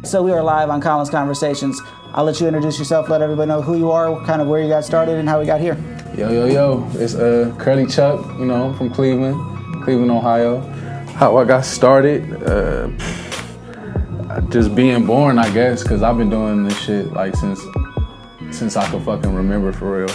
So we are live on Colin's Conversations. I'll let you introduce yourself, let everybody know who you are, kind of where you got started and how we got here. Yo. It's Curly Chuck, from Cleveland, Ohio. How I got started, just being born, I guess, because I've been doing this shit like since I could fucking remember, for real.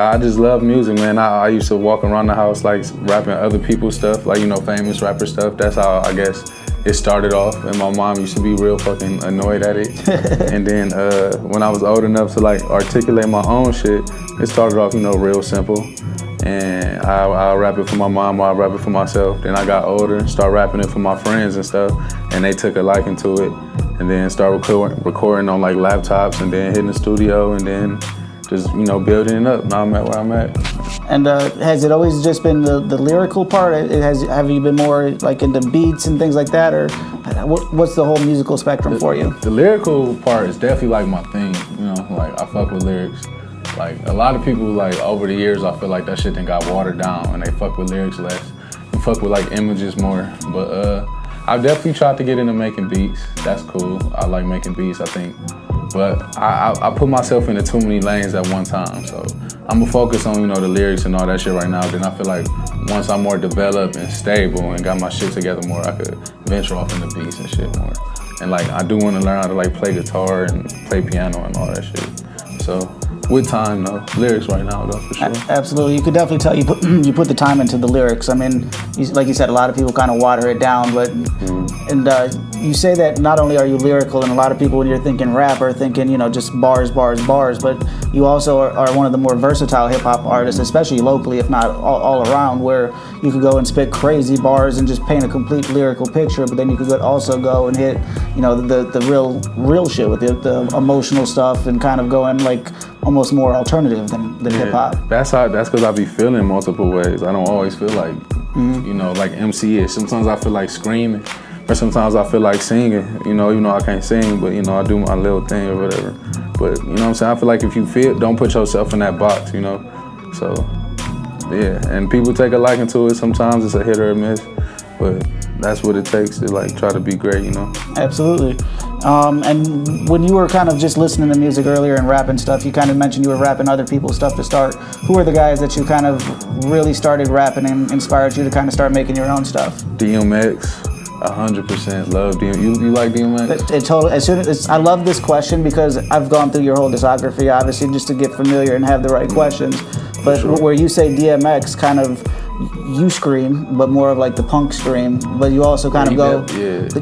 I just love music, man. I used to walk around the house like rapping other people's stuff, like, famous rapper stuff. That's how I guess it started off, and my mom used to be real fucking annoyed at it. And then when I was old enough to like articulate my own shit, it started off, real simple. And I'll rap it for my mom, or I'll rap it for myself. Then I got older, started rapping it for my friends and stuff, and they took a liking to it. And then started recording on like laptops, and then hitting the studio, and then just, building it up. Now I'm at where I'm at. And has it always just been the lyrical part? Have you been more like into beats and things like that, or what's the whole musical spectrum for you? The lyrical part is definitely like my thing, like I fuck with lyrics. Like a lot of people, like over the years, I feel like that shit then got watered down and they fuck with lyrics less and fuck with like images more. But I've definitely tried to get into making beats. That's cool. I like making beats, I think. But I put myself into too many lanes at one time. So I'm gonna focus on, the lyrics and all that shit right now. Then I feel like once I'm more developed and stable and got my shit together more, I could venture off into beats and shit more. And like I do want to learn how to like play guitar and play piano and all that shit. So with time, though, lyrics right now, though, for sure. Absolutely, you could definitely tell you put the time into the lyrics. I mean, like you said, a lot of people kind of water it down, but and you say that not only are you lyrical, and a lot of people when you're thinking rap are thinking, just bars, but you also are one of the more versatile hip hop artists, especially locally, if not all around, where you could go and spit crazy bars and just paint a complete lyrical picture, but then you could also go and hit, the real shit with the emotional stuff and kind of going like almost more alternative than hip hop. That's because I be feeling multiple ways. I don't always feel like, like MC-ish. Sometimes I feel like screaming, or sometimes I feel like singing. Even though I can't sing, but I do my little thing or whatever. But you know what I'm saying? I feel like if you feel, don't put yourself in that box. So yeah, and people take a liking to it. Sometimes it's a hit or a miss, but that's what it takes to like try to be great. Absolutely. And when you were kind of just listening to music earlier and rapping stuff, you kind of mentioned you were rapping other people's stuff to start. Who are the guys that you kind of really started rapping and inspired you to kind of start making your own stuff? DMX, 100% love DMX. You like DMX? I love this question because I've gone through your whole discography, obviously, just to get familiar and have the right questions. But sure. Where you say DMX, kind of you scream, but more of like the punk scream, but you also kind of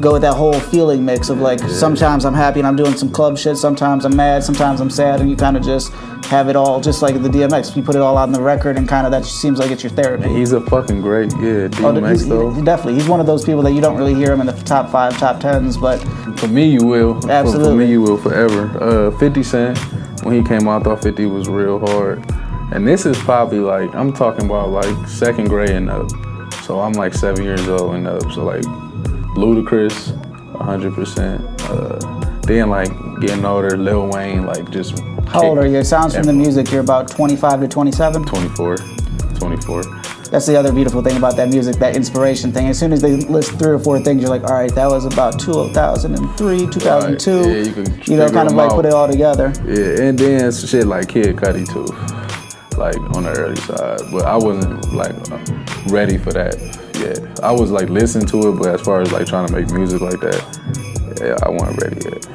go with that whole feeling mix of like sometimes I'm happy and I'm doing some club shit, sometimes I'm mad, sometimes I'm sad, and you kind of just have it all, just like the DMX. You put it all on the record and kind of that seems like it's your therapy. He's a fucking great, DMX though. Definitely, he's one of those people that you don't really hear him in the top 5, top 10s, but for me you will. Absolutely. For me you will forever. 50 Cent, when he came out, I thought 50 was real hard. And this is probably like, I'm talking about like second grade and up. So I'm like 7 years old and up. So like Ludacris, 100%. Then like getting older, Lil Wayne, like just. How old are you? It sounds from the music you're about 25 to 27? 24. That's the other beautiful thing about that music, that inspiration thing. As soon as they list 3 or 4 things, you're like, all right, that was about 2003, 2002. Right. Yeah, you can kind of like put it all together. Yeah, and then shit like Kid Cudi too. Like on the early side, but I wasn't like ready for that yet. I was like listening to it, but as far as like trying to make music like that, I wasn't ready yet.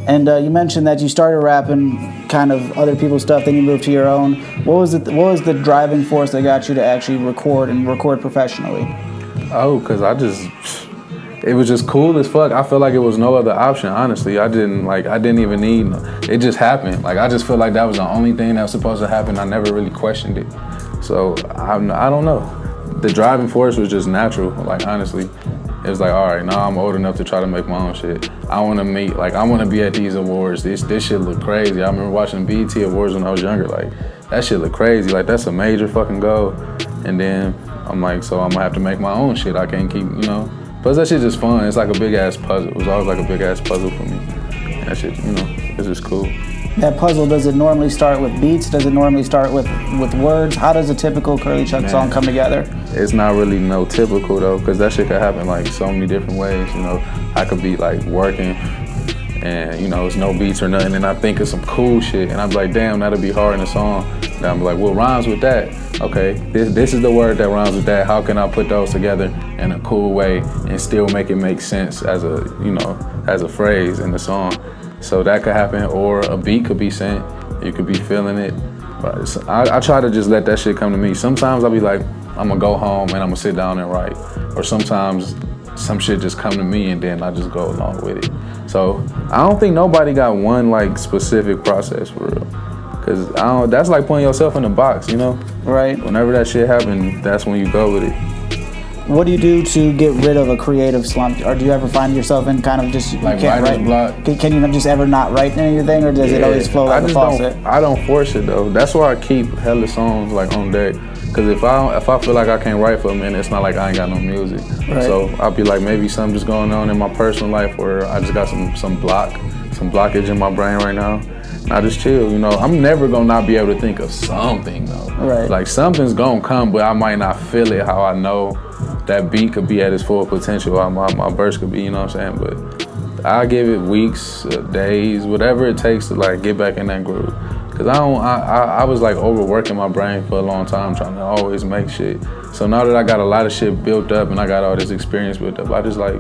And you mentioned that you started rapping kind of other people's stuff, then you moved to your own. What was the driving force that got you to actually record professionally? Oh, cause it was just cool as fuck. I feel like it was no other option, honestly. I didn't even need, it just happened. Like, I just feel like that was the only thing that was supposed to happen. I never really questioned it. So, I don't know. The driving force was just natural, like, honestly. It was like, all right, now I'm old enough to try to make my own shit. I want to be at these awards. This shit look crazy. I remember watching BET Awards when I was younger. Like, that shit look crazy. Like, that's a major fucking goal. And then I'm like, so I'm gonna have to make my own shit. I can't keep, Plus that shit just fun. It's like a big ass puzzle. It was always like a big ass puzzle for me. That shit, it's just cool. That puzzle, does it normally start with beats? Does it normally start with words? How does a typical Curly Chuck song come together? It's not really no typical though, because that shit could happen like so many different ways. You know, I could be like working and you know, it's no beats or nothing, and I think of some cool shit, and I'm like, damn, that'll be hard in a song. And I'm like, what rhymes with that? Okay, this is the word that rhymes with that. How can I put those together in a cool way and still make it make sense as a, you know, as a phrase in the song? So that could happen, or a beat could be sent. You could be feeling it. But I try to just let that shit come to me. Sometimes I'll be like, I'm gonna go home and I'm gonna sit down and write. Or sometimes some shit just come to me and then I just go along with it. So I don't think nobody got one like specific process for real. Cause that's like putting yourself in a box, you know? Right. Whenever that shit happens, that's when you go with it. What do you do to get rid of a creative slump? Or do you ever find yourself in kind of just, you like can't writer's write? block? Can you just ever not write anything, or does it always flow like a faucet? I don't force it though. That's why I keep hella songs like on deck. Cause if I feel like I can't write for a minute, it's not like I ain't got no music. Right. So I'll be like, maybe something just going on in my personal life, or I just got some blockage in my brain right now. And I just chill, you know. I'm never gonna not be able to think of something though. Right. Like something's gonna come, but I might not feel it how I know that beat could be at its full potential, how my verse could be, you know what I'm saying? But I give it weeks, days, whatever it takes to like get back in that groove. Cause I was like overworking my brain for a long time trying to always make shit. So now that I got a lot of shit built up and I got all this experience built up, I just like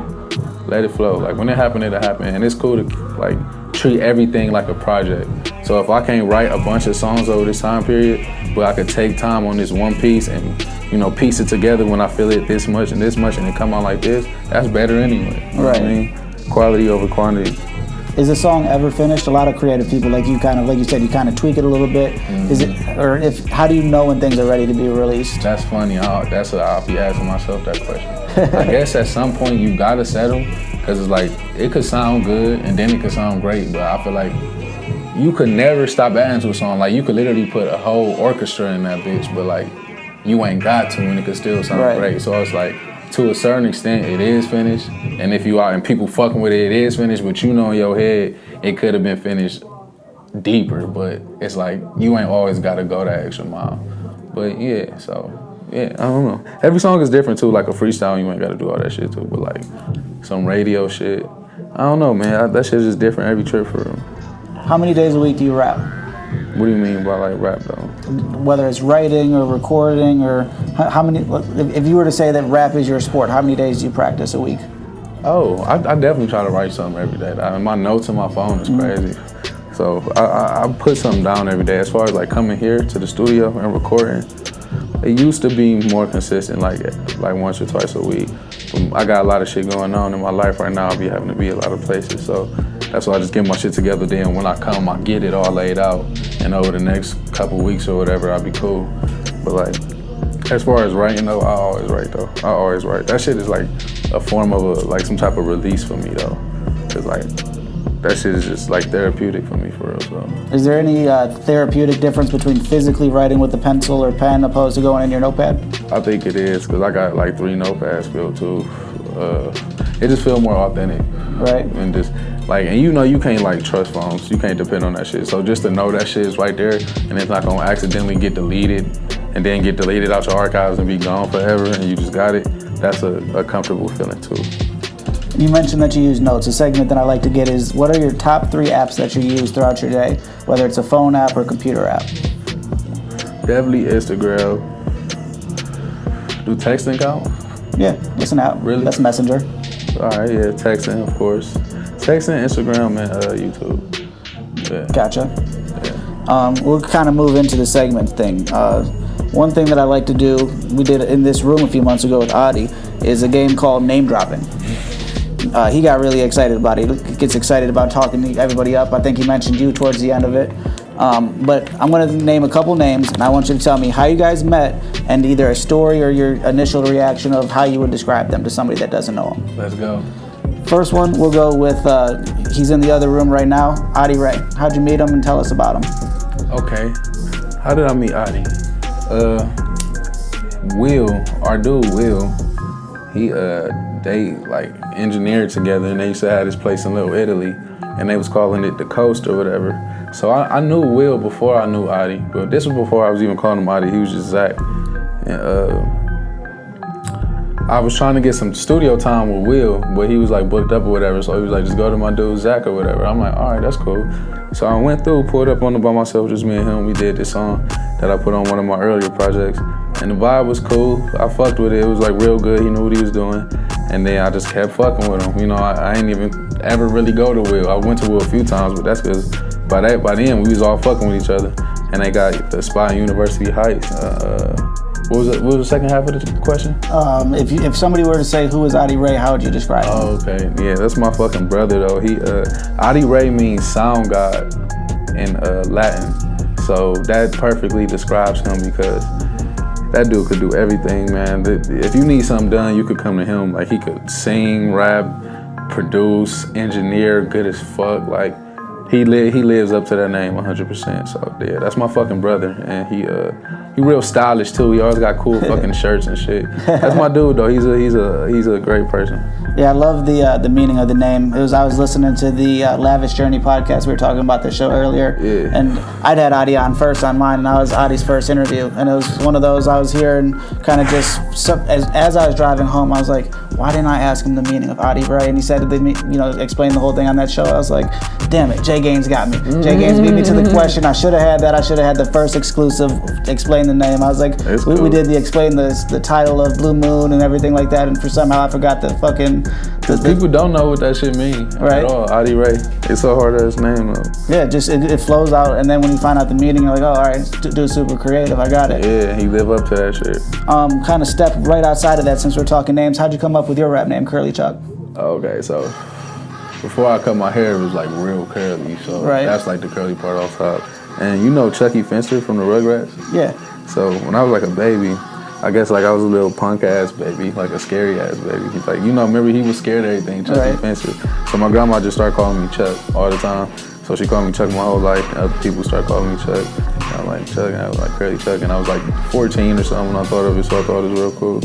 let it flow. Like when it happened, it'll happen. And it's cool to like treat everything like a project. So if I can't write a bunch of songs over this time period, but I could take time on this one piece and, you know, piece it together when I feel it this much and it come out like this, that's better anyway. You know what I mean? Quality over quantity. Is a song ever finished? A lot of creative people, like you said, you kind of tweak it a little bit. Mm-hmm. Is it, or how do you know when things are ready to be released? That's funny. I'll be asking myself that question. I guess at some point you gotta settle, because it's like, it could sound good and then it could sound great, but I feel like you could never stop adding to a song. Like you could literally put a whole orchestra in that bitch, but like you ain't got to, and it could still sound great. So it's like, to a certain extent, it is finished. And if you are, and people fucking with it, it is finished, but you know in your head, it could have been finished deeper, but it's like, you ain't always gotta go that extra mile. But yeah, so, yeah, I don't know. Every song is different too, like a freestyle, you ain't gotta do all that shit too, but like some radio shit, I don't know, man, that shit's just different every trip for real. How many days a week do you rap? What do you mean by like rap though? Whether it's writing or recording, or how many, if you were to say that rap is your sport, how many days do you practice a week? Oh, I definitely try to write something every day. My notes on my phone is crazy. So I put something down every day. As far as like coming here to the studio and recording, it used to be more consistent, like once or twice a week. But I got a lot of shit going on in my life right now. I'll be having to be a lot of places. So that's why I just get my shit together. Then when I come, I get it all laid out. And over the next couple weeks or whatever, I'll be cool. But like, as far as writing though, I always write though. I always write. That shit is like a form of like some type of release for me though. Cause like, that shit is just like therapeutic for me for real, so. Is there any therapeutic difference between physically writing with a pencil or pen opposed to going in your notepad? I think it is, cause I got like 3 notepads filled too. It just feels more authentic. Right. And just like, and you know you can't like trust phones, you can't depend on that shit. So just to know that shit is right there and it's not gonna accidentally get deleted and then get deleted out your archives and be gone forever and you just got it, that's a comfortable feeling too. You mentioned that you use notes. A segment that I like to get is, what are your top 3 apps that you use throughout your day, whether it's a phone app or computer app? Definitely Instagram. Do texting count? Yeah, it's an app. Really? That's Messenger. All right, yeah, texting, of course. Texting, Instagram, and YouTube. Yeah. Gotcha. Yeah. We'll kind of move into the segment thing. One thing that I like to do, we did in this room a few months ago with Adi, is a game called Name Dropping. He got really excited about it. He gets excited about talking everybody up. I think he mentioned you towards the end of it. But I'm going to name a couple names, and I want you to tell me how you guys met and either a story or your initial reaction of how you would describe them to somebody that doesn't know them. Let's go. First one, we'll go with, he's in the other room right now, Adi Ray. How'd you meet him, and tell us about him? Okay. How did I meet Adi? Will, our dude Will, they like engineered together and they used to have this place in Little Italy and they was calling it the Coast or whatever. So I knew Will before I knew Adi, but this was before I was even calling him Adi. He was just Zach. And I was trying to get some studio time with Will, but he was like booked up or whatever. So he was like, just go to my dude Zach or whatever. I'm like, all right, that's cool. So I went through, pulled up on it by myself, just me and him. We did this song that I put on one of my earlier projects. And the vibe was cool. I fucked with it. It was like real good. He knew what he was doing. And then I just kept fucking with him. You know, I ain't even ever really go to Will. I went to Will a few times, but that's because by then we was all fucking with each other. And they got the spot in University Heights. What was the second half of the question? If somebody were to say who is Adi Ray, how would you describe him? Oh, okay. Yeah, that's my fucking brother though. He Adi Ray means sound god in Latin. So that perfectly describes him because that dude could do everything, man. If you need something done, you could come to him. Like he could sing, rap, produce, engineer, good as fuck. Like he lives up to that name 100%. So yeah, that's my fucking brother, and he real stylish too. He always got cool fucking shirts and shit. That's my dude though. He's a great person. Yeah, I love the meaning of the name. I was listening to the Lavish Journey podcast. We were talking about the show earlier, and I'd had Adi on first on mine, and I was Adi's first interview, and it was one of those I was here and kind of just as I was driving home, I was like, why didn't I ask him the meaning of Adi Ray? And he said explain the whole thing on that show. I was like, damn it, Jay Gaines got me. Jay Gaines beat me to the question. I should have had that. I should have had the first exclusive explain the name. I was like, we did explain the title of Blue Moon and everything like that, and for somehow I forgot the fucking. Because people don't know what that shit means at all. Adi Ray. It's so hard as name though. Yeah, just it flows out, and then when you find out the meaning, you're like, oh, all right, do super creative. I got it. Yeah, he live up to that shit. Kind of step right outside of that since we're talking names. How'd you come up with your rap name, Curly Chuck? Okay, so before I cut my hair, it was like real curly. So that's like the curly part off top. And you know Chucky Finster from the Rugrats? Yeah. So when I was like a baby, I guess like I was a little punk ass baby, like a scary ass baby. He's like, remember he was scared of everything, Chucky Finster. So my grandma just started calling me Chuck all the time. So she called me Chuck my whole life, and other people started calling me Chuck. And I was like Chuck, and I was like Curly Chuck, and I was like 14 or something when I thought of it, so I thought it was real cool.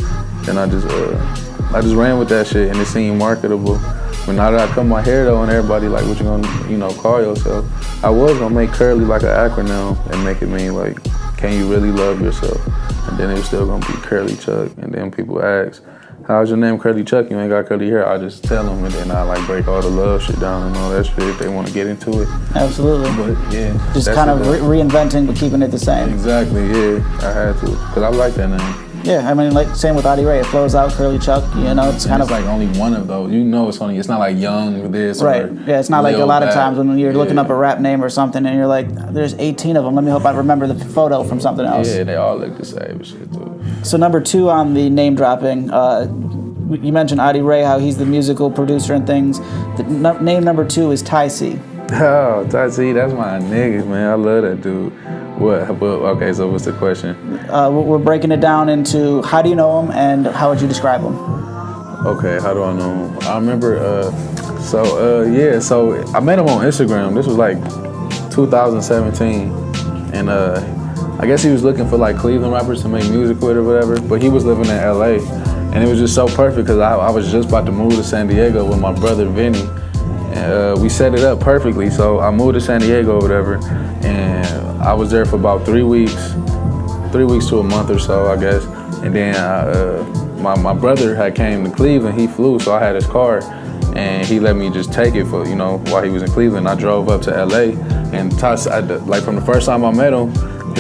And I just ran with that shit, and it seemed marketable. But now that I cut my hair though, and everybody like, what you gonna, call yourself? I was gonna make Curly like an acronym and make it mean like, can you really love yourself? And then it was still gonna be Curly Chuck. And then people ask, how's your name Curly Chuck? You ain't got curly hair. I just tell them, and then I like break all the love shit down and all that shit if they want to get into it. Absolutely. But yeah, just kind of reinventing but keeping it the same. Exactly. Yeah, I had to because I like that name. Yeah, I mean, like same with Adi Ray. It flows out, Curly Chuck. It's kind of like only one of those. It's funny. It's not like Young this right. Or yeah, it's not like a lot of times when you're looking up a rap name or something, and you're like, "There's 18 of them. Let me hope I remember the photo from something else." Yeah, they all look the same and shit too. So number 2 on the name dropping, you mentioned Adi Ray, how he's the musical producer and things. The name number 2 is Ty C. Oh, Ty C, that's my nigga, man. I love that dude. What? Okay, so what's the question? We're breaking it down into how do you know him and how would you describe him? Okay, how do I know him? I remember, so I met him on Instagram. This was like 2017. And I guess he was looking for like Cleveland rappers to make music with or whatever, but he was living in LA. And it was just so perfect because I was just about to move to San Diego with my brother Vinny. And we set it up perfectly. So I moved to San Diego or whatever, and I was there for about 3 weeks to a month or so, I guess. And then my brother had came to Cleveland. He flew, so I had his car, and he let me just take it for while he was in Cleveland. I drove up to LA, and like from the first time I met him,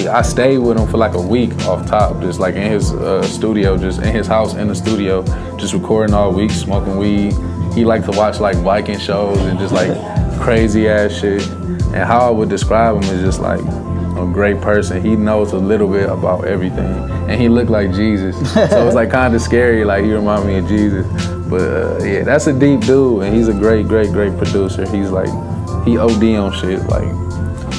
I stayed with him for like a week off top, just like in his studio, just in his house in the studio, just recording all week, smoking weed. He liked to watch like Viking shows and just like crazy ass shit. And how I would describe him is just like a great person. He knows a little bit about everything, and he looked like Jesus. So it's like kind of scary. Like he reminded me of Jesus. But yeah, that's a deep dude, and he's a great producer. He's like, he OD on shit. Like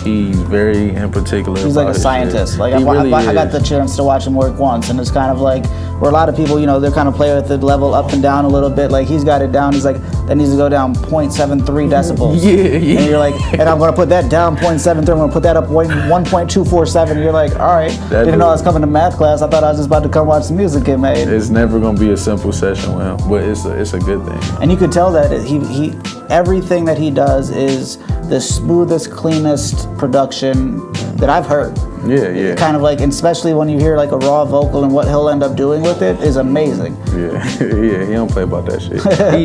he's very in particular. He's like a scientist. Shit. Like I got the chance to watch him work once, and it's kind of like where a lot of people, they're kind of play with the level up and down a little bit. Like he's got it down. He's like, that needs to go down 0.73 decibels. Yeah. And you're like, and I'm gonna put that down 0.73. I'm gonna put that up 1.247. You're like, all right. Didn't know I was coming to math class. I thought I was just about to come watch some music get made. It's never gonna be a simple session with him, but it's a good thing. And you could tell that he everything that he does is the smoothest, cleanest production that I've heard. Yeah. Kind of like, especially when you hear like a raw vocal and what he'll end up doing with it is amazing. Yeah, he don't play about that shit.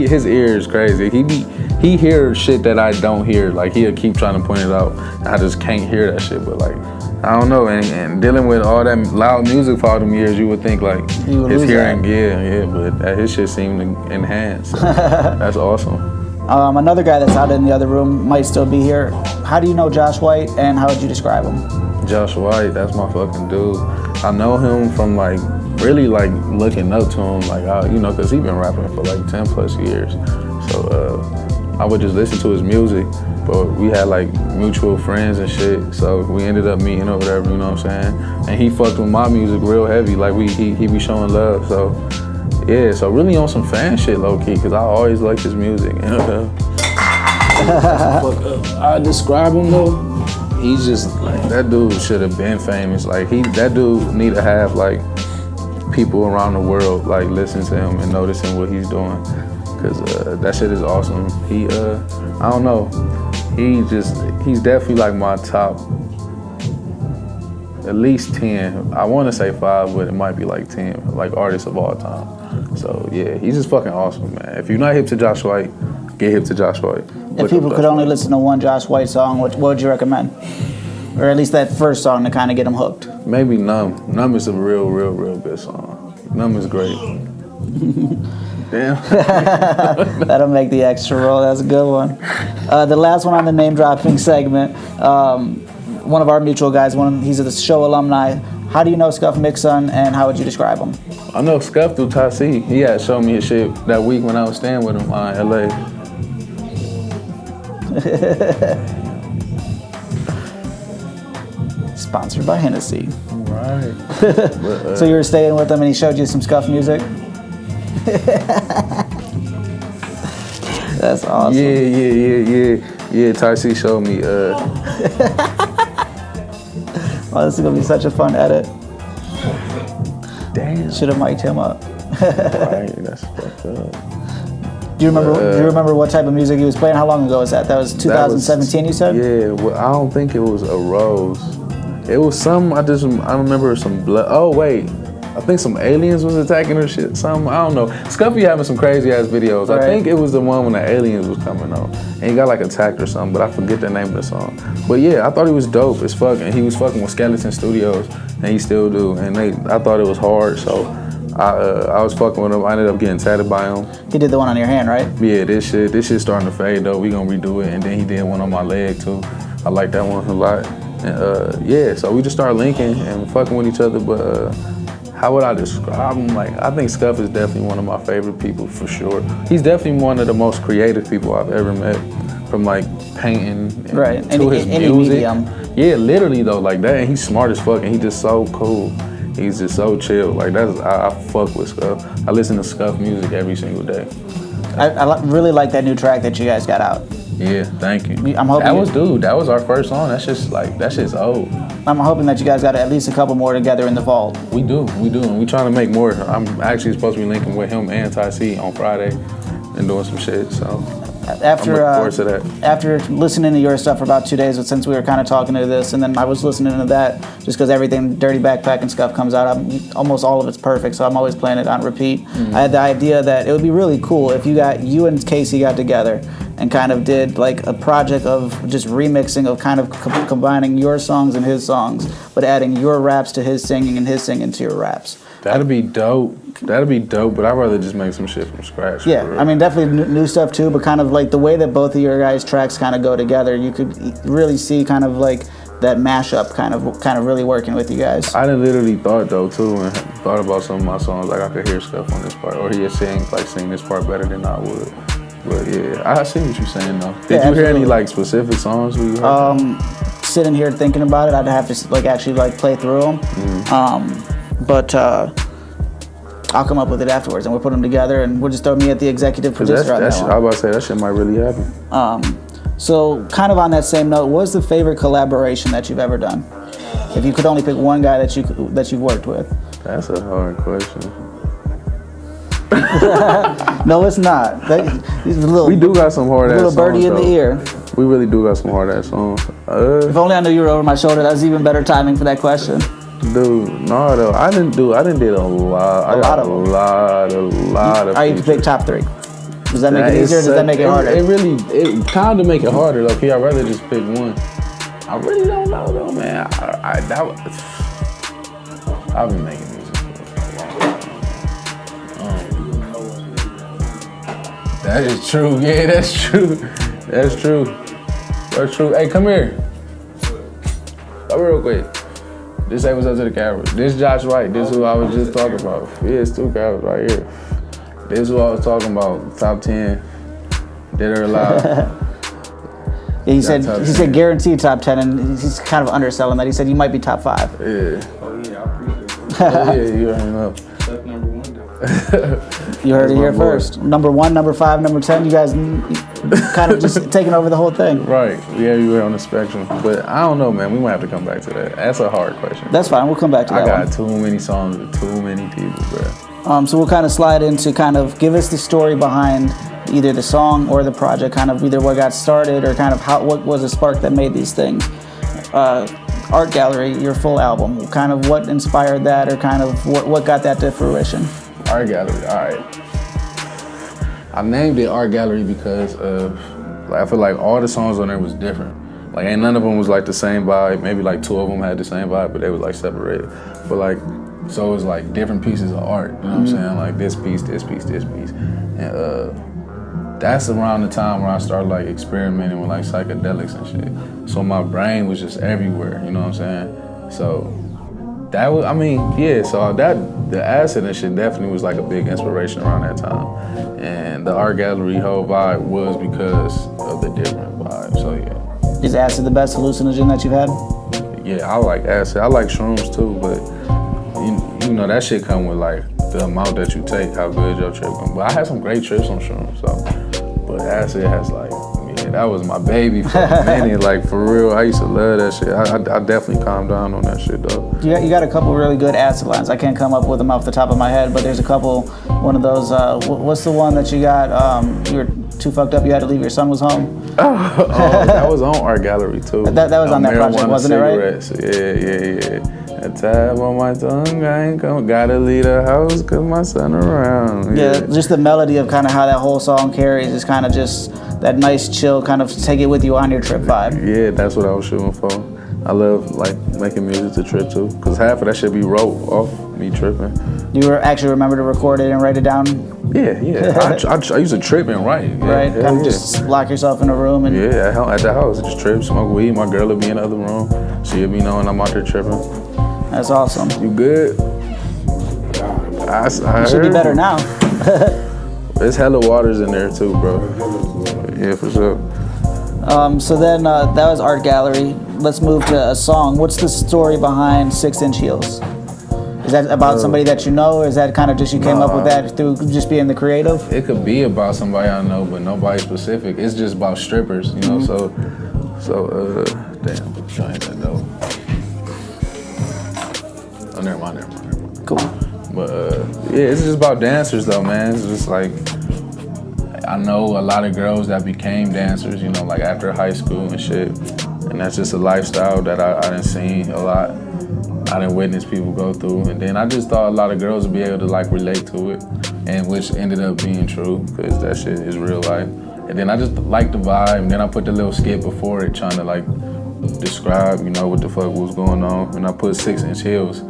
His ear is crazy. He hears shit that I don't hear. Like he'll keep trying to point it out. I just can't hear that shit. But like, I don't know. And dealing with all that loud music for all them years, you would think like his hearing, but his shit seemed to enhance. So that's awesome. Another guy that's out in the other room might still be here. How do you know Josh White, and how would you describe him? Josh White, that's my fucking dude. I know him from like really like looking up to him, like cause he been rapping for like 10 plus years. So I would just listen to his music, but we had like mutual friends and shit. So we ended up meeting or whatever, you know what I'm saying? And he fucked with my music real heavy, like he be showing love. So yeah, so really on some fan shit low key, cause I always liked his music. I describe him though. He's just like, that dude should have been famous. Like that dude need to have like people around the world like listen to him and noticing what he's doing, cause that shit is awesome. I don't know, he's definitely like my top at least 10. I want to say 5, but it might be like 10 like artists of all time. So yeah, he's just fucking awesome, man. If you're not hip to Josh White, get hip to Josh White. If people could only listen to one Josh White song, what would you recommend? Or at least that first song to kind of get them hooked. Maybe Numb. Numb is a real good song. Numb is great. Damn. That'll make the extra roll. That's a good one. The last one on the name dropping segment. One of our mutual guys. He's a show alumni. How do you know Scuff Mixon, and how would you describe him? I know Scuff through Ty C. He had shown me his shit that week when I was staying with him in LA. Sponsored by Hennessy. Right. So you were staying with him and he showed you some Scuff music? That's awesome. Yeah. Ty C showed me. Oh, this is gonna be such a fun edit. Damn. Should have mic'd him up. Right, that's fucked up. Do you remember what type of music he was playing? How long ago was that? That was 2017, you said? Yeah, well, I don't think it was a Rose. It was some, I remember some blood. Oh, wait. I think some aliens was attacking or shit. I don't know. Scuffy having some crazy ass videos. Right. I think it was the one when the aliens was coming on. And he got like attacked or something, but I forget the name of the song. But yeah, I thought he was dope as fuck. And he was fucking with Skeleton Studios, and he still do. And I thought it was hard, so I was fucking with him. I ended up getting tatted by him. He did the one on your hand, right? Yeah, this shit's starting to fade though. We gonna redo it. And then he did one on my leg too. I like that one a lot. And yeah, so we just started linking and fucking with each other. But how would I describe him? Like, I think Scuff is definitely one of my favorite people for sure. He's definitely one of the most creative people I've ever met, from like painting to his music. Medium. Yeah, literally though, like that. And he's smart as fuck, and he's just so cool. He's just so chill. Like I fuck with Scuff. I listen to Scuff music every single day. I really like that new track that you guys got out. Yeah, thank you. I'm hoping that was our first song. That shit's old. I'm hoping that you guys got at least a couple more together in the vault. We do, and we trying to make more. I'm actually supposed to be linking with him and Ty C on Friday and doing some shit, so after, I'm looking forward to that. After listening to your stuff for about 2 days, since we were kind of talking to this, and then I was listening to that, just because everything Dirty Backpack and Scuff comes out, almost all of it's perfect, so I'm always playing it on repeat. Mm-hmm. I had the idea that it would be really cool if you and Casey got together and kind of did like a project of just remixing of kind of combining your songs and his songs, but adding your raps to his singing and his singing to your raps. That'd be dope, but I'd rather just make some shit from scratch. Yeah, I mean, definitely new stuff too, but kind of like the way that both of your guys' tracks kind of go together, you could really see kind of like that mashup kind of really working with you guys. I done literally thought though too, and thought about some of my songs, like I could hear Scuff on this part, or he'd sing this part better than I would. But yeah, I see what you're saying though. Did you hear any like specific songs we heard? Sitting here thinking about it, I'd have to like actually like play through them. Mm-hmm. But I'll come up with it afterwards, and we'll put them together, and we'll just throw me at the executive producer on that one. I was about to say that shit might really happen. So kind of on that same note, what's the favorite collaboration that you've ever done? If you could only pick one guy that you've worked with. That's a hard question. No, it's not. We do got some hard ass songs. Little birdie in the ear. We really do got some hard ass songs. If only I knew you were over my shoulder. That was even better timing for that question. Dude, no though. I didn't did a lot. I got a lot of. Are you pick top 3? Does that make it easier or does that make it harder? It kind of make it harder though. I'd rather just pick one. I really don't know though, man. I've been making music for a long time. That is true. Yeah, that's true. That's true. That's true. Hey, come here. Come real quick. This say what's up to the camera. This Josh Wright. This is who I was just talking about. Yeah, it's 2 cameras right here. This is who I was talking about. Top 10. Dead or alive. Yeah, he said guaranteed top 10, and he's kind of underselling that. He said you might be top 5. Yeah. Oh yeah, I appreciate it. Oh, yeah, you already know. That's number 1 though. You heard it here first. Number 1, number 5, number 10. You guys kind of just taking over the whole thing. Right. Yeah, you were on the spectrum. But I don't know, man. We might have to come back to that. That's a hard question. That's fine. We'll come back to that I got one. too many songs with too many people, bro. So we'll kind of slide into kind of give us the story behind either the song or the project, kind of either what got started or kind of what was the spark that made these things. Art Gallery, your full album, kind of what inspired that or kind of what got that to fruition? Art Gallery, all right. I named it Art Gallery because I feel like all the songs on there was different. Like ain't none of them was like the same vibe. Maybe like 2 of them had the same vibe, but they was like separated. But like, so it was like different pieces of art, you know what I'm saying? Like this piece, this piece, this piece. And that's around the time where I started like experimenting with like psychedelics and shit. So my brain was just everywhere, you know what I'm saying? So that was, so the acid and shit definitely was like a big inspiration around that time. And the Art Gallery whole vibe was because of the different vibe, so yeah. Is acid the best hallucinogen that you've had? Yeah, I like acid. I like shrooms too, but you know that shit come with like the amount that you take, how good your trip going. But I had some great trips on shrooms, so. But acid has like, yeah, that was my baby for a minute. Like for real, I used to love that shit. I definitely calmed down on that shit though. You got a couple really good acid lines. I can't come up with them off the top of my head, but there's a couple. One of those. What's the one that you got? You were too fucked up. You had to leave. Your son was home. Oh, that was on Art Gallery too. That was on that project, wasn't cigarettes. it? Right? Yeah. A tab on my tongue, I ain't gotta leave the house cause my son around. Yeah, just the melody of kind of how that whole song carries is kind of just that nice chill, kind of take it with you on your trip vibe. Yeah, that's what I was shooting for. I love like making music to trip to, cause half of that shit be wrote off me tripping. You actually remember to record it and write it down? Yeah. I used to trip and write. Yeah, right, kind of just lock yourself in a room and. Yeah, at the house, just trip, smoke weed. My girl would be in the other room. She'd be knowing I'm out there tripping. That's awesome. You good? I should be better now. There's hella waters in there too, bro. Yeah, for sure. So then that was Art Gallery. Let's move to a song. What's the story behind 6-Inch Heels? Is that about somebody that you know, or is that kind of just you came up with that through just being the creative? It could be about somebody I know, but nobody specific. It's just about strippers, you know. So damn, trying to hit that though. Oh, never mind. Cool. But yeah, it's just about dancers though, man. It's just like, I know a lot of girls that became dancers, you know, like after high school and shit. And that's just a lifestyle that I done seen a lot. I done witnessed people go through. And then I just thought a lot of girls would be able to like relate to it, and which ended up being true, because that shit is real life. And then I just liked the vibe, and then I put the little skit before it trying to like describe, you know, what the fuck was going on. And I put 6-Inch Heels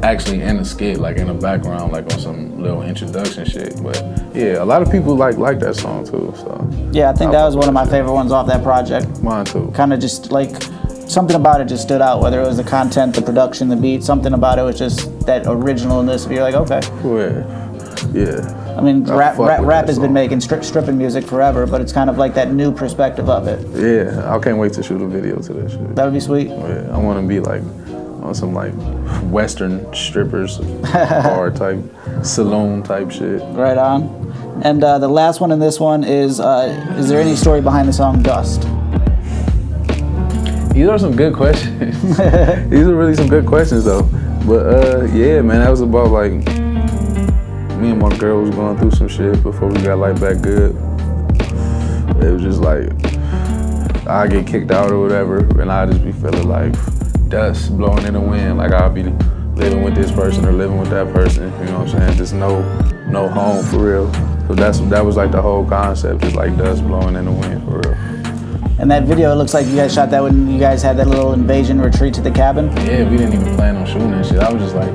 actually in the skit, like in the background, like on some little introduction shit. But yeah, a lot of people like that song too, so. Yeah, I think that was one of my favorite ones off that project. Mine too. Kind of just like, something about it just stood out, whether it was the content, the production, the beat, something about it was just that originalness. You're like, okay. Yeah. I mean, rap has been making stripping music forever, but it's kind of like that new perspective of it. Yeah, I can't wait to shoot a video to that shit. That would be sweet. Yeah, I want to be like on some like Western strippers, bar type, saloon type shit. Right on. And the last one in this one is there any story behind the song Dust? These are some good questions. These are really some good questions though. But yeah, man, that was about like me and my girl was going through some shit before we got like back good. It was just like I get kicked out or whatever, and I just be feeling like dust blowing in the wind. Like I'll be living with this person or living with that person. You know what I'm saying? Just no home for real. So that was like the whole concept, just like dust blowing in the wind for real. And that video, it looks like you guys shot that when you guys had that little invasion retreat to the cabin? Yeah, we didn't even plan on shooting that shit. I was just like,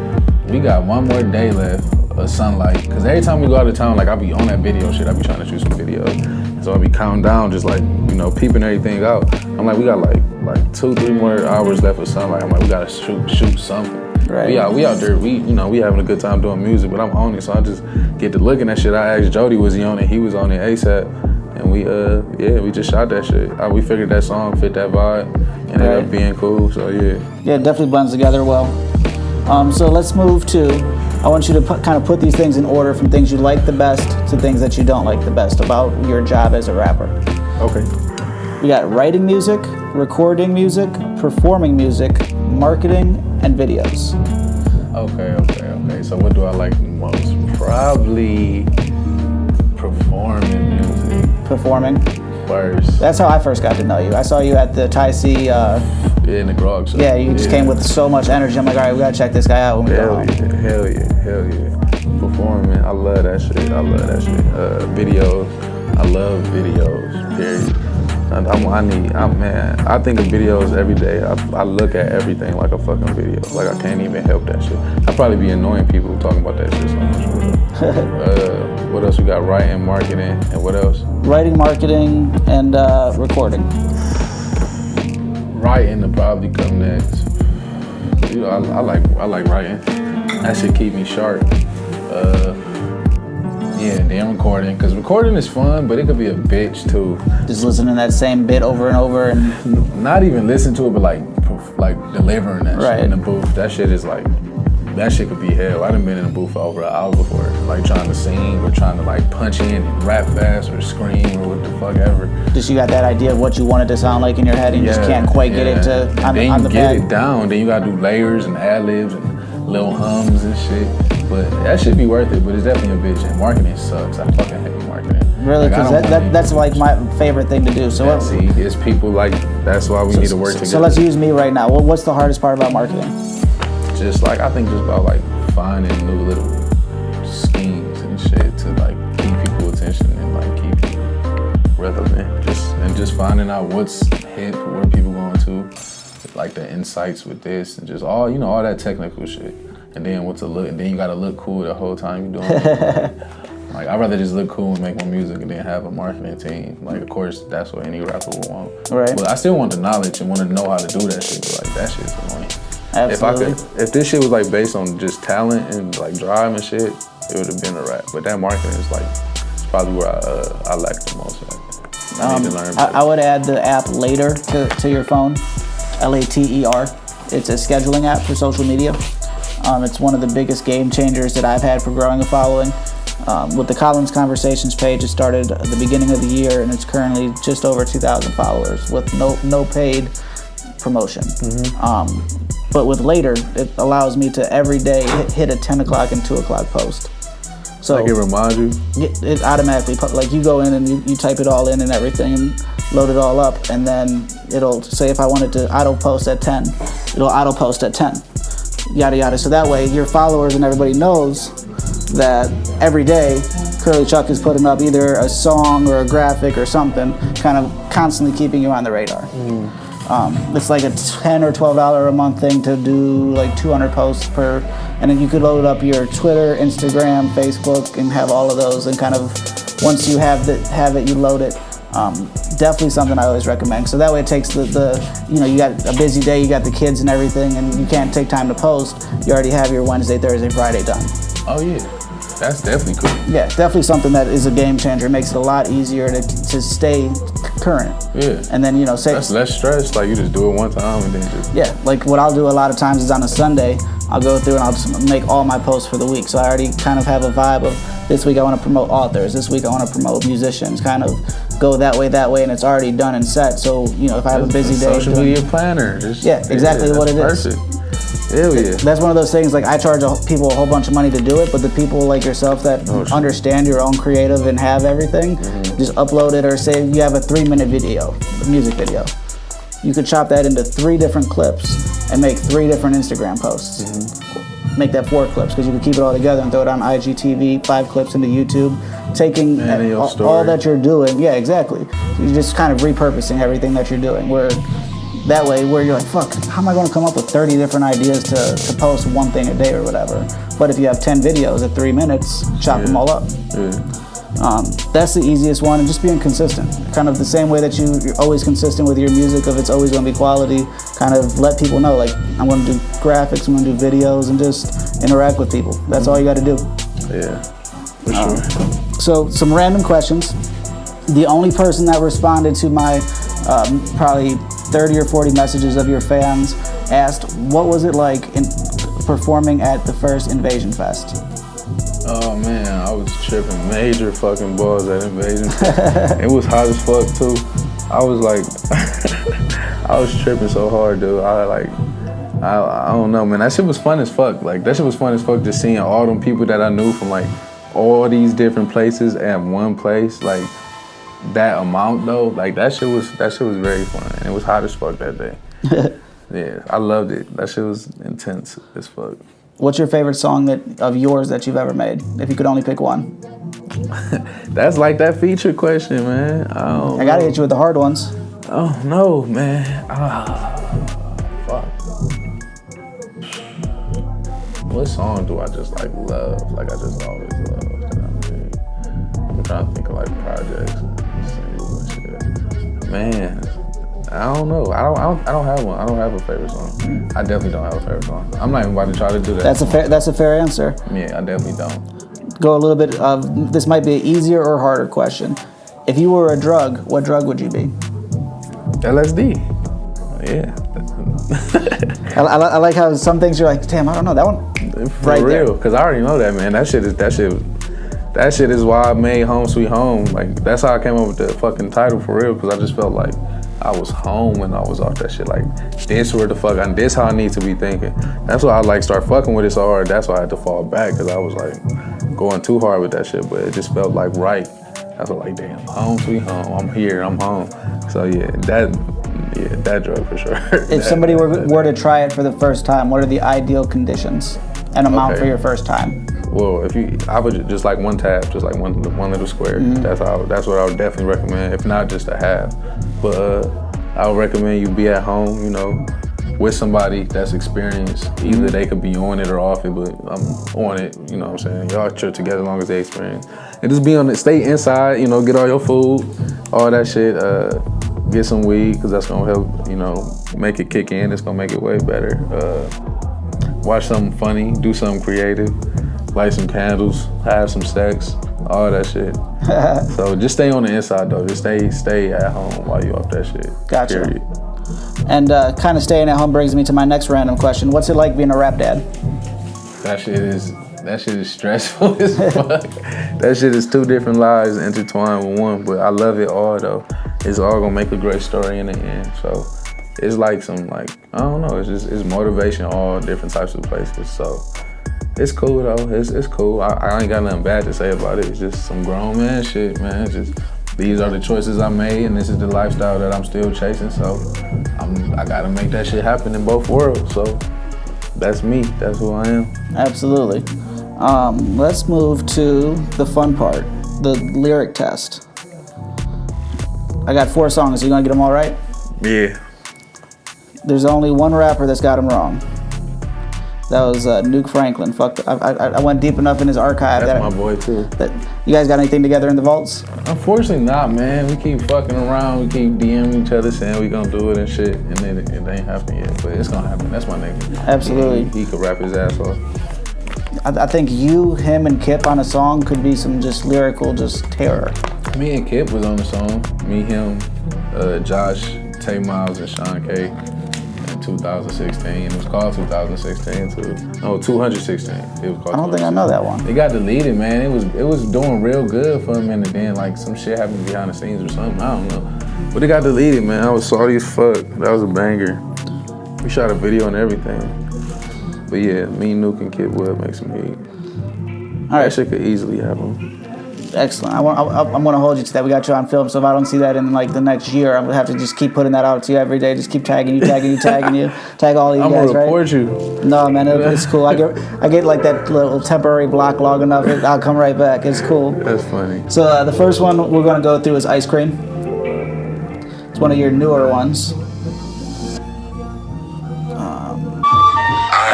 we got one more day left of sunlight. Cause every time we go out of town, like I be on that video shit, I be trying to shoot some videos. So I be counting down, just like, you know, peeping everything out. I'm like, we got like 2-3 more hours left of sunlight. I'm like, we gotta shoot something. Right. We out there, we having a good time doing music, but I'm on it, so I just get to looking at shit. I asked Jody, was he on it? He was on it ASAP. And we just shot that shit. We figured that song fit that vibe, ended up being cool. So yeah. Yeah, it definitely blends together well. So let's move to. I want you to kind of put these things in order from things you like the best to things that you don't like the best about your job as a rapper. Okay. We got writing music, recording music, performing music, marketing, and videos. Okay. So what do I like the most? Probably performing music. Performing? First. That's how I first got to know you. I saw you at the Ty C. Yeah, in the grog show. Yeah, you just came with so much energy. I'm like, all right, we gotta check this guy out when we go home. Hell yeah. Performing, I love that shit. Videos, I love videos, period. I think of videos every day. I look at everything like a fucking video. Like I can't even help that shit. I probably be annoying people talking about that shit so much. What else we got? Writing, marketing, and what else? Writing, marketing, and recording. Writing will probably come next. You know, I like writing. That shit keep me sharp. Yeah, then recording, because recording is fun, but it could be a bitch too. Just listening to that same bit over and over, and not even listen to it, but like delivering that shit in the booth. That shit is like, that shit could be hell. I done been in the booth for over an hour before, like trying to sing or trying to like punch in and rap fast or scream or what the fuck ever. Just you got that idea of what you wanted to sound like in your head, and you just can't quite get it to on the pad. Then you get it down, then you gotta do layers and ad-libs and little hums and shit. But that should be worth it, but it's definitely a bitch. And marketing sucks. I fucking hate marketing. Really? Because that's like my favorite thing to do. So see, it's people like, that's why we need to work together. So let's use me right now. What's the hardest part about marketing? Just like, I think just about like finding new little schemes and shit to like keep people attention and like keep you relevant. Just finding out what's hip, where people going to, like the insights with this and just all, you know, all that technical shit. And then what to look, and then you gotta look cool the whole time you're doing it. Like, I'd rather just look cool and make my music and then have a marketing team. Like, of course, that's what any rapper would want. Right. But I still want the knowledge and want to know how to do that shit, but like, that shit's annoying. Absolutely. If this shit was like based on just talent and like drive and shit, it would have been a rap. But that marketing is like, it's probably where I lack the most at. I need to learn. I would add the app Later to your phone, Later. It's a scheduling app for social media. It's one of the biggest game changers that I've had for growing a following. With the Colin's Conversations page, it started at the beginning of the year, and it's currently just over 2,000 followers with no paid promotion. But with Later, it allows me to every day hit a 10 o'clock and 2 o'clock post. So like it reminds you? It automatically, like you go in and you type it all in and everything and load it all up, and then it'll say if I wanted to auto post at 10, it'll auto post at 10. Yada yada. So that way your followers and everybody knows that every day Curly Chuck is putting up either a song or a graphic or something, kind of constantly keeping you on the radar. It's like a $10 or $12 a month thing to do like 200 posts per, and then you could load up your Twitter, Instagram, Facebook, and have all of those, and kind of once you have it, you load it. Definitely something I always recommend. So that way it takes the you know, you got a busy day, you got the kids and everything, and you can't take time to post. You already have your Wednesday, Thursday, Friday done. Oh yeah, that's definitely cool. Yeah, definitely something that is a game changer. It makes it a lot easier to stay current. Yeah. And then, you know, say that's less stress. Like you just do it one time and then just. Yeah, like what I'll do a lot of times is on a Sunday, I'll go through and I'll just make all my posts for the week. So I already kind of have a vibe of this week I want to promote authors, this week I want to promote musicians, kind of go that way, and it's already done and set. So, you know, if I have a busy day. Social media planner. Yeah, exactly what it is. Perfect. Hell yeah. That's one of those things, like I charge people a whole bunch of money to do it, but the people like yourself that understand your own creative and have everything, just upload it, or say you have a 3-minute video, a music video. You could chop that into 3 different clips and make 3 different Instagram posts. Make that 4 clips, because you could keep it all together and throw it on IGTV, 5 clips into YouTube, taking all that you're doing. Yeah, exactly. You're just kind of repurposing everything that you're doing, where that way, where you're like, fuck, how am I going to come up with 30 different ideas to post one thing a day or whatever? But if you have 10 videos at 3 minutes, chop them all up. That's the easiest one, and just being consistent. Kind of the same way that you're always consistent with your music, if it's always going to be quality, kind of let people know, like, I'm going to do graphics, I'm going to do videos, and just interact with people. That's all you got to do. Yeah, for sure. So, some random questions. The only person that responded to my probably 30 or 40 messages of your fans asked, what was it like in performing at the first Invasion Fest? Oh man, I was tripping major fucking balls at Invasion Fest. It was hot as fuck too. I was like, I was tripping so hard, dude. I don't know, man. That shit was fun as fuck. Like, that shit was fun as fuck, just seeing all them people that I knew from like all these different places at one place. Like, that amount though, like that shit was very fun. And it was hot as fuck that day. Yeah, I loved it. That shit was intense as fuck. What's your favorite song of yours that you've ever made, if you could only pick one? That's like that feature question, man. I gotta hit you with the hard ones. Oh no, man. Fuck. What song do I just like love? Like I just always love that I made. I'm trying to think of like projects and singles and shit. Man, I don't know. I don't have one. I don't have a favorite song. I definitely don't have a favorite song. I'm not even about to try to do that. That's a fair answer. Yeah, I definitely don't. Go a little bit of, this might be an easier or harder question. If you were a drug, what drug would you be? LSD. Yeah. I like how some things you're like, damn, I don't know, that one. For right real, because I already know that, man. That shit is why I made Home Sweet Home. Like, that's how I came up with the fucking title, for real, because I just felt like I was home when I was off that shit. Like, this where the fuck, and this how I need to be thinking. That's why I like start fucking with it so hard. That's why I had to fall back, because I was like going too hard with that shit, but it just felt like right. I was like, damn, home sweet home. I'm here, I'm home. So yeah, that drug for sure. If somebody were to try it for the first time, what are the ideal conditions and amount for your first time? Well, I would just like one tab, just like one little square. That's what I would definitely recommend. If not, just a half. But I would recommend you be at home, you know, with somebody that's experienced. Either they could be on it or off it, but I'm on it. You know what I'm saying? Y'all chill together as long as they experience. And just be on it. Stay inside. You know, get all your food, all that shit. Get some weed, because that's gonna help. You know, make it kick in. It's gonna make it way better. Watch something funny. Do something creative. Light some candles, have some sex, all that shit. So just stay on the inside though. Just stay at home while you off that shit. Gotcha. Period. And kind of staying at home brings me to my next random question. What's it like being a rap dad? That shit is stressful as fuck. That shit is 2 different lives intertwined with one, but I love it all though. It's all gonna make a great story in the end. So it's like I don't know, it's motivation all different types of places. So it's cool though. It's cool. I ain't got nothing bad to say about it. It's just some grown man shit, man. It's just these are the choices I made, and this is the lifestyle that I'm still chasing. So I gotta make that shit happen in both worlds. So that's me. That's who I am. Absolutely. Let's move to the fun part, the lyric test. I got 4 songs. You gonna get them all right? Yeah. There's only one rapper that's got them wrong. That was Nuke Franklin. I went deep enough in his archive. That's my boy too. You guys got anything together in the vaults? Unfortunately not, man. We keep fucking around. We keep DMing each other saying we gonna do it and shit, and it ain't happened yet. But it's gonna happen. That's my nigga. Absolutely. He could rap his ass off. I think you, him, and Kip on a song could be some just lyrical, just terror. Me and Kip was on the song. Me, him, Josh, Tay Miles, and Sean K. 2016. It was called 2016 too. No, 216. It was called. I don't think I know that one. It got deleted, man. It was doing real good for a minute. Then like some shit happened behind the scenes or something. I don't know. But it got deleted, man. I was salty as fuck. That was a banger. We shot a video and everything. But yeah, me, Nuke, and Kid Wood make some heat. All right. That shit could easily happen. Excellent. I'm going to hold you to that. We got you on film, so if I don't see that in like the next year, I'm going to have to just keep putting that out to you every day. Just keep tagging you, tag all of you I'm guys, gonna right? report you. No, man, it's cool. I get like that little temporary block long enough, I'll come right back. It's cool. That's funny. So the first one we're going to go through is Ice Cream. It's one of your newer ones.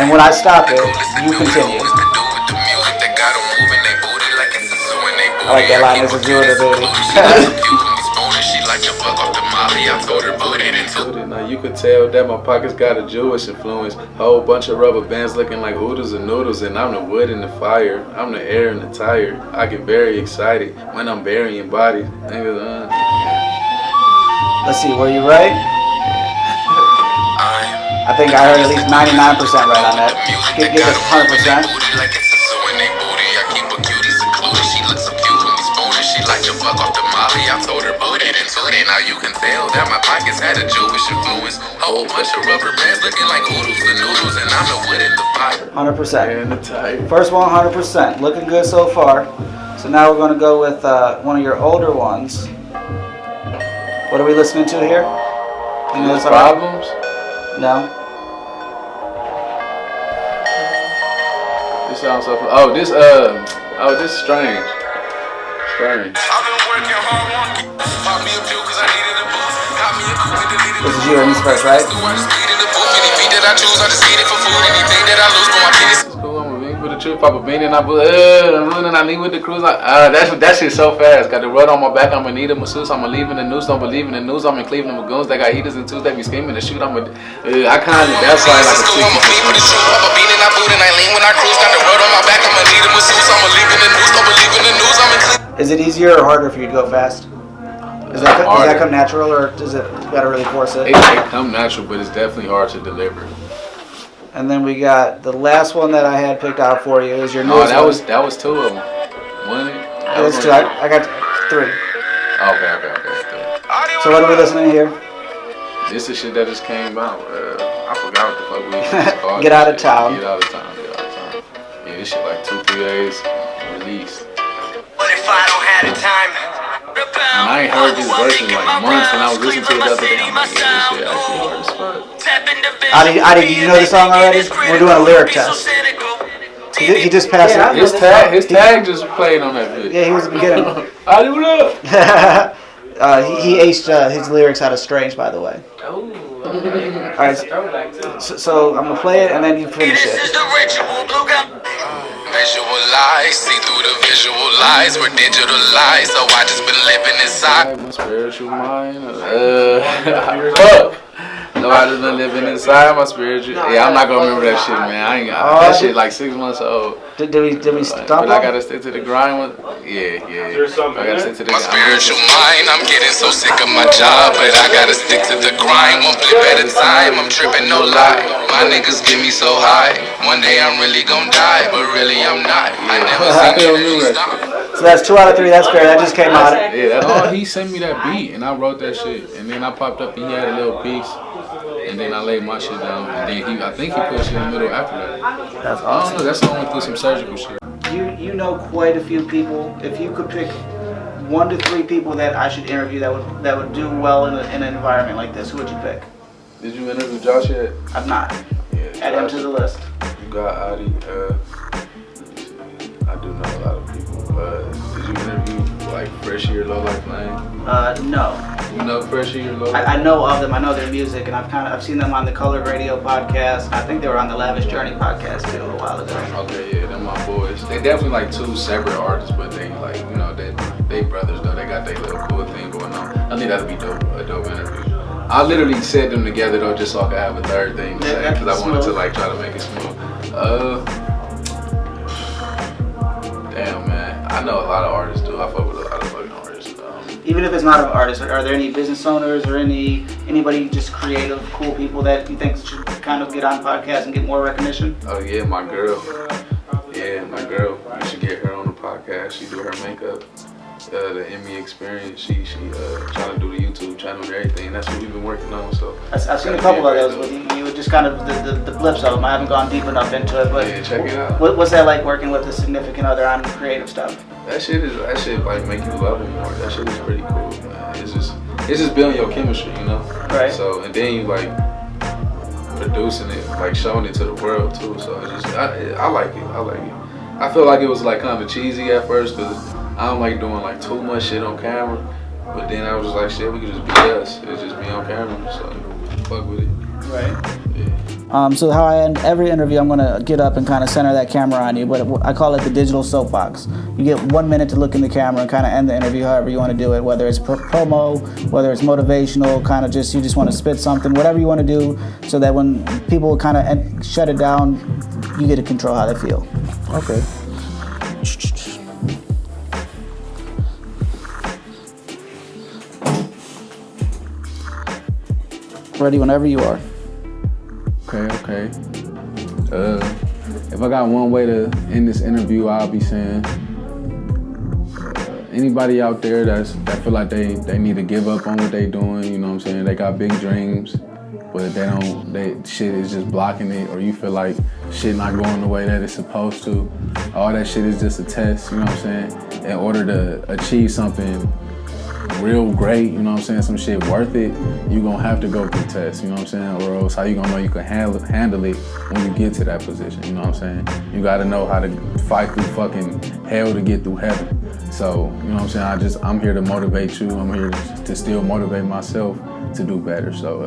And when I stop it, you continue. I like that line. This is your booty. Now you could tell that my pockets got a Jewish influence. Whole bunch of rubber bands looking like oodles and noodles, and I'm the wood in the fire. I'm the air in the tire. I get very excited when I'm burying bodies. Niggas, Let's see, were you right? I think I heard at least 99% right on that. Give us 100%. Now you can tell that my pockets had a Jewish influence. Whole bunch of rubber bands looking like oodles and noodles, and I'm the wood in the fire. 100%. And the tire. First one, 100%. Looking good so far. So now we're going to go with one of your older ones. What are we listening to here? You know this Problems? No. This sounds so. This is strange. Strange. This is you in this verse, right? It's cool, I'm a bean for the trip, pop a bean and I leave with the cruise. That shit so fast. Got the rut on my back, I'ma need a masseuse. I'ma leave in the news, don't believe in the news. I'm in Cleveland with goons, they got heaters and twos, they be scheming to shoot. I kinda, that's like a 60%. Is it easier or harder for you to go fast? Does that come natural, or does it gotta really force it? It come natural, but it's definitely hard to deliver. And then we got the last one that I had picked out for you is your newest one. That was two of them. Wasn't it? That's two. I got three. Okay. So what are we listening to here? This is shit that just came out. I forgot what the fuck we called. Get out of town. Get out of town. Yeah, this shit like 2-3 days released. But if I don't have the time, and I ain't heard this verse in like months, and I was listening to it the other day. I'm like, yeah, this shit actually hard as fuck. Adi, did you know the song already? We're doing a lyric test. He just passed it. His tag just played on that video. Yeah, he was the beginning. Adi, what up? He aced his lyrics out of Strange, by the way. Alright, so I'm gonna play it and then you finish it. Visualize, see through the visual lies, we're digitalized, so I just been living inside my spiritual mind. Fuck. No, I just been living inside my spiritual. Yeah, I'm not gonna remember that shit, man. That shit like 6 months old. Did we stump But I him? gotta stick to the grind with. Yeah. I gotta stick to the grind. My spiritual mind, I'm getting so sick of my job, but I gotta stick to the grind. One flip at a time, I'm tripping, no lie. My niggas get me so high. One day I'm really gonna die, but really I'm not. I never seen it really stop. So that's 2 out of 3. That's fair. That just came out. Yeah, he sent me that beat and I wrote that shit, and then I popped up and he had a little piece, and then I laid my shit down, and then I think he put shit in the middle after that. That's I don't awesome. know. That's when I went through some surgical shit. You know quite a few people. If you could pick 1 to 3 people that I should interview that would do well in an environment like this, who would you pick? Did you interview Josh yet? I'm not. Yeah. Add him to the list. You got Adi. I do know a lot of people. Did you interview like Freshie or Low Life Lane? No. You know Freshie or Low Life? I know of them. I know their music, and I've seen them on the Colored Radio podcast. I think they were on the Lavish Journey podcast too a while ago. Okay, yeah, them my boys. They definitely like 2 separate artists, but they like, you know, they brothers though. They got their little cool thing going on. I think that'd be dope, a dope interview. I literally said them together though, just so I could have a third thing to say, because I wanted to like try to make it smooth. Damn man, I know a lot of artists too. I fuck with a lot of fucking artists. Even if it's not an artist, are there any business owners or anybody just creative, cool people that you think should kind of get on podcasts and get more recognition? Oh yeah, my girl. Yeah, my girl. You should get her on the podcast. She do her makeup. the Emmy Experience. She trying to do the YouTube channel and everything. And that's what we've been working on. So I've seen a couple of those with you. You were just kind of the blips of them. I haven't gone deep enough into it, but yeah, check it out. What's that like working with a significant other on creative stuff? That shit like make you love it more. That shit is pretty cool, man. It's just building your chemistry, you know. Right. So and then you like producing it, like showing it to the world too. So it's just I like it. I like it. I feel like it was like kind of cheesy at first because I don't like doing like too much shit on camera. But then I was just like, shit, we could just be us. It's just be on camera. So fuck with it. Right. Yeah. So how I end every interview, I'm gonna get up and kind of center that camera on you, but I call it the digital soapbox. You get 1 minute to look in the camera and kind of end the interview however you want to do it, whether it's promo, whether it's motivational, kind of you just want to spit something, whatever you want to do, so that when people kind of shut it down, you get to control how they feel. Okay. Ready whenever you are. Okay. If I got one way to end this interview, I'll be saying anybody out there that feel like they need to give up on what they doing, you know what I'm saying? They got big dreams, but shit is just blocking it, or you feel like shit not going the way that it's supposed to. All that shit is just a test, you know what I'm saying? In order to achieve something real great, you know what I'm saying, some shit worth it, you gonna have to go through tests, you know what I'm saying, or else how you gonna know you can handle it when you get to that position, you know what I'm saying? You gotta know how to fight through fucking hell to get through heaven. So, you know what I'm saying, I'm here to motivate you, I'm here to still motivate myself to do better. So,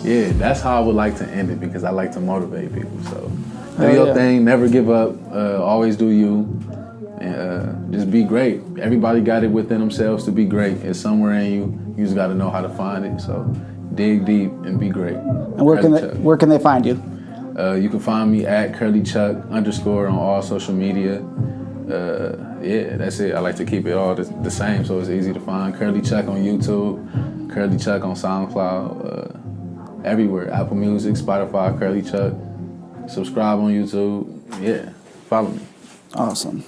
yeah, that's how I would like to end it, because I like to motivate people. So, do your thing, never give up, always do you. And just be great. Everybody got it within themselves to be great. It's somewhere in you. You just got to know how to find it. So dig deep and be great. And where can they find you? You can find me at curlychuck_ on all social media. Yeah, that's it. I like to keep it all the same, so it's easy to find. Curly Chuck on YouTube, Curly Chuck on SoundCloud, everywhere. Apple Music, Spotify, Curly Chuck. Subscribe on YouTube. Yeah, follow me. Awesome.